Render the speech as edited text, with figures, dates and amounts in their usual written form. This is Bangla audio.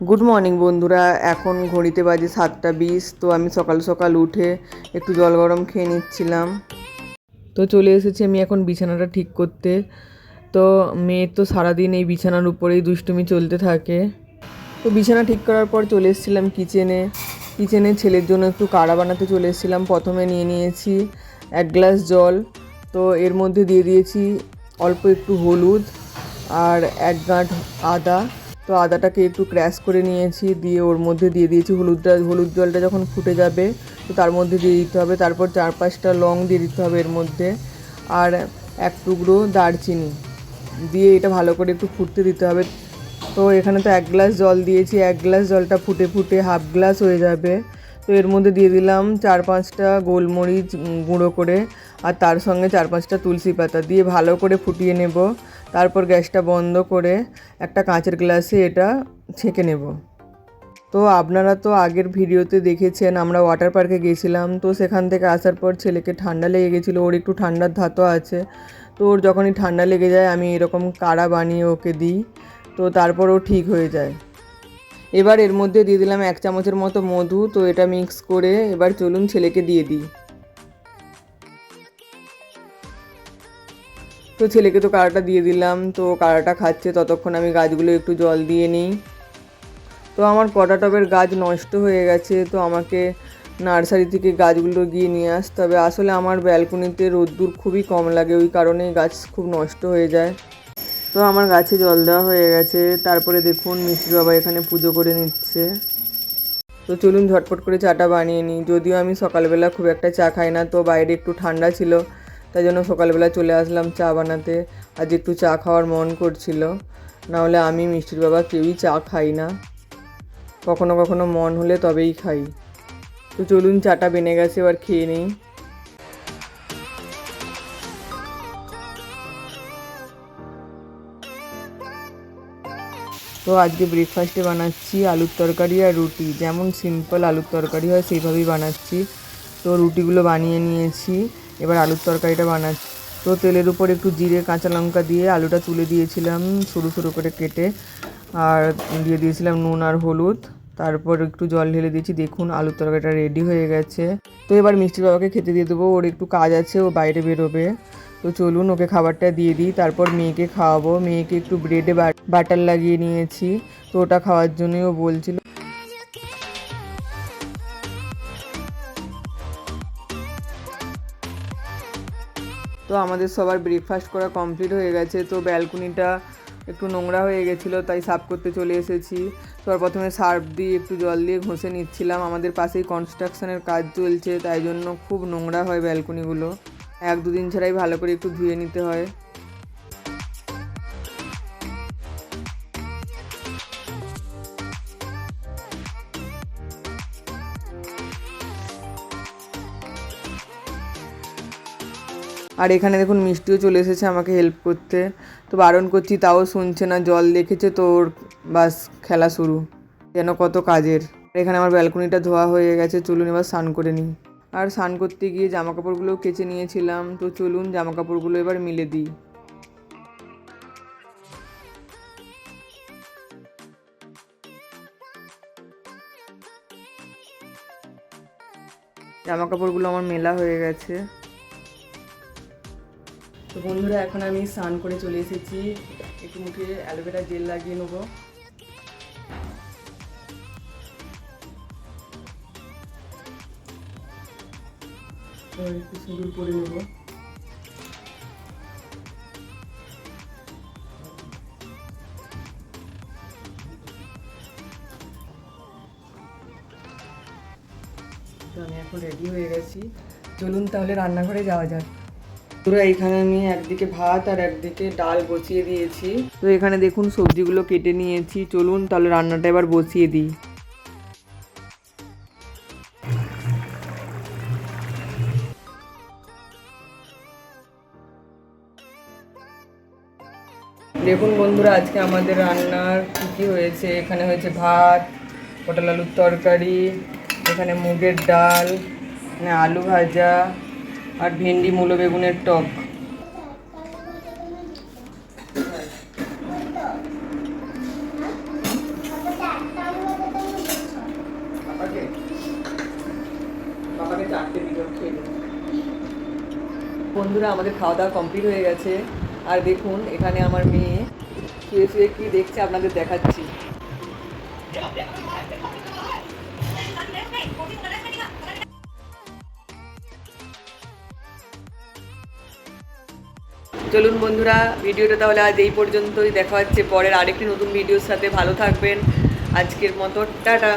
গুড মর্নিং বন্ধুরা, এখন ঘড়িতে বাজে 7টা 20। তো আমি সকাল সকাল উঠে একটু জল গরম খেয়ে নিচ্ছিলাম। তো চলে এসেছি আমি এখন বিছানাটা ঠিক করতে। তো মেয়ের তো সারাদিন এই বিছানার উপরেই দুষ্টুমি চলতে থাকে। তো বিছানা ঠিক করার পর চলে এসেছিলাম কিচেনে ছেলের জন্য একটু কাড়া বানাতে চলে এসেছিলাম। প্রথমে নিয়ে নিয়েছি 1 গ্লাস জল। তো এর মধ্যে দিয়ে দিয়েছি অল্প একটু হলুদ আর 1 গাঁট আদা। তো আদাটাকে একটু ক্র্যাশ করে নিয়েছি, দিয়ে ওর মধ্যে দিয়ে দিয়েছি হলুদ জলটা যখন ফুটে যাবে তো তার মধ্যে দিয়ে দিতে হবে। তারপর 4-5টা লং দিয়ে দিতে হবে এর মধ্যে, আর 1 টুকরো দারচিনি দিয়ে এটা ভালো করে একটু ফুটতে দিতে হবে। তো এখানে তো 1 গ্লাস জল দিয়েছি, 1 গ্লাস জলটা ফুটে ফুটে হাফ গ্লাস হয়ে যাবে। তো এর মধ্যে দিয়ে দিলাম 4-5টা গোলমরিচ গুঁড়ো করে, আর তার সঙ্গে 4-5টা তুলসী পাতা দিয়ে ভালো করে ফুটিয়ে নেব। তারপর গ্যাসটা বন্ধ করে একটা কাঁচের গ্লাসে এটা ছেঁকে নেব। তো আপনারা তো আগের ভিডিওতে দেখেছেন আমরা ওয়াটার পার্কে গিয়েছিলাম। তো সেখান থেকে আসার পর ছেলেকে ঠান্ডা লেগে গেছিলো, ওর একটু ঠান্ডার ধাতও আছে। তো ওর যখনই ঠান্ডা লেগে যায় আমি এরকম কাড়া বানিয়ে ওকে দিই, তো তারপর ও ঠিক হয়ে যায়। এবার এর মধ্যে দিয়ে দিলাম 1 চামচের মতো মধু। তো এটা মিক্স করে এবার চলুন ছেলেকে দিয়ে দিই। তো ছেলেকে তো কাড়াটা দিয়ে দিলাম, তো কাড়াটা খাচ্ছে, ততক্ষণ আমি গাছগুলো একটু জল দিয়ে নিই। তো আমার কটা টবের গাছ নষ্ট হয়ে গেছে, তো আমাকে নার্সারি থেকে গাছগুলো গিয়ে নিয়ে আসতে হবে। আসলে আমার ব্যালকনিতে রোদ্দুর খুবই কম লাগে, ওই কারণেই গাছ খুব নষ্ট হয়ে যায়। তো আমার গাছে জল দেওয়া হয়ে গেছে। তারপরে দেখুন মিষ্টি বাবা এখানে পুজো করে নিচ্ছে। তো চলুন ঝটপট করে চাটা বানিয়ে নিই। যদিও আমি সকালবেলা খুব একটা চা খাই না, তো বাইরে একটু ঠান্ডা ছিল তাই জন্য সকালবেলা চলে আসলাম চা বানাতে। আজ একটু চা খাওয়ার মন করছিল, নাহলে আমি মিষ্টির বাবা কেউই চা খাই না, কখনো কখনো মন হলে তবেই খাই। তো চলুন চাটা বেনে গেছে, এবার খেয়ে নিই। তো আজকে ব্রেকফাস্টে বানাচ্ছি আলুর তরকারি আর রুটি। যেমন সিম্পল আলুর তরকারি হয় সেইভাবেই বানাচ্ছি। তো রুটিগুলো বানিয়ে নিয়েছি, এবার আলুর তরকারিটা বানাচ্ছি। তো তেলের উপর একটু জিরে কাঁচা লঙ্কা দিয়ে আলুটা তুলে দিয়েছিলাম সরু সরু করে কেটে, আর দিয়ে দিয়েছিলাম নুন আর হলুদ। তারপর একটু জল ঢেলে দিয়েছি। দেখুন আলুর তরকারিটা রেডি হয়ে গেছে। তো এবার মিষ্টির বাবাকে খেতে দিয়ে দেবো, ওর একটু কাজ আছে, ও বাইরে বেরোবে। তো চলুন ওকে খাবারটা দিয়ে দিই, তারপর মেয়েকে খাওয়াবো। মেয়েকে একটু ব্রেডে বাটার লাগিয়ে নিয়েছি, তো ওটা খাওয়ার জন্যই ও বলছিল। তো আমাদের সবার ব্রেকফাস্ট করা কমপ্লিট হয়ে গেছে। তো ব্যালকনিটা একটু নোংরা হয়ে গেছিলো তাই সাফ করতে চলে এসেছি। তো প্রথমে সার্ফ দিয়ে একটু জল দিয়ে ঘষে নিচ্ছিলাম। আমাদের পাশেই কনস্ট্রাকশনের কাজ চলছে, তাই জন্য খুব নোংরা হয় ব্যালকনিগুলো। 1-2 দিন ছাড়াই ভালো করে একটু ধুয়ে নিতে হয়। আর এখানে দেখুন মিষ্টিও চলে এসেছে আমাকে হেল্প করতে। তো বারণ করছি তাও শুনছে না, জল দেখেছে তো ওর বাস খেলা শুরু, যেন কত কাজের। এখানে আমার ব্যালকনিটা ধোয়া হয়ে গেছে, চলুন এবার স্নান করে নিই। আর স্নান করতে গিয়ে জামা কাপড়গুলোও কেচে নিয়েছিলাম। তো চলুন জামা কাপড়গুলো এবার মিলে দিই। জামা কাপড়গুলো আমার মেলা হয়ে গেছে। তো বন্ধুরা এখন আমি স্নান করে চলে এসেছি, একটু মুখে অ্যালোভেরা জেল লাগিয়ে নেবো। একটু সিঁদুর পরে নেবো। তো আমি এখন রেডি হয়ে গেছি, চলুন তাহলে রান্নাঘরে যাওয়া যাক। পুরো এখানে আমি একদিকে ভাত আর একদিকে ডাল বসিয়ে দিয়েছি। তো এখানে দেখুন সবজিগুলো কেটে নিয়েছি, চলুন তাহলে রান্নাটা এবার বসিয়ে দিই। দেখুন বন্ধুরা আজকে আমাদের রান্নার কী কী হয়েছে। এখানে হয়েছে ভাত, পটল আলুর তরকারি, এখানে মুগের ডাল, এখানে আলু ভাজা আর ভেন্ডি মূলো বেগুনের টক। বন্ধুরা আমাদের খাওয়া দাওয়া কমপ্লিট হয়ে গেছে। আর দেখুন এখানে আমার মেয়ে শুয়ে শুয়ে কী দেখছে আপনাদের দেখাচ্ছি। চলুন বন্ধুরা, ভিডিওটা তাহলে আজ এই পর্যন্তই। দেখা হচ্ছে পরের আরেকটি নতুন ভিডিওর সাথে। ভালো থাকবেন। আজকের মতো টাটা।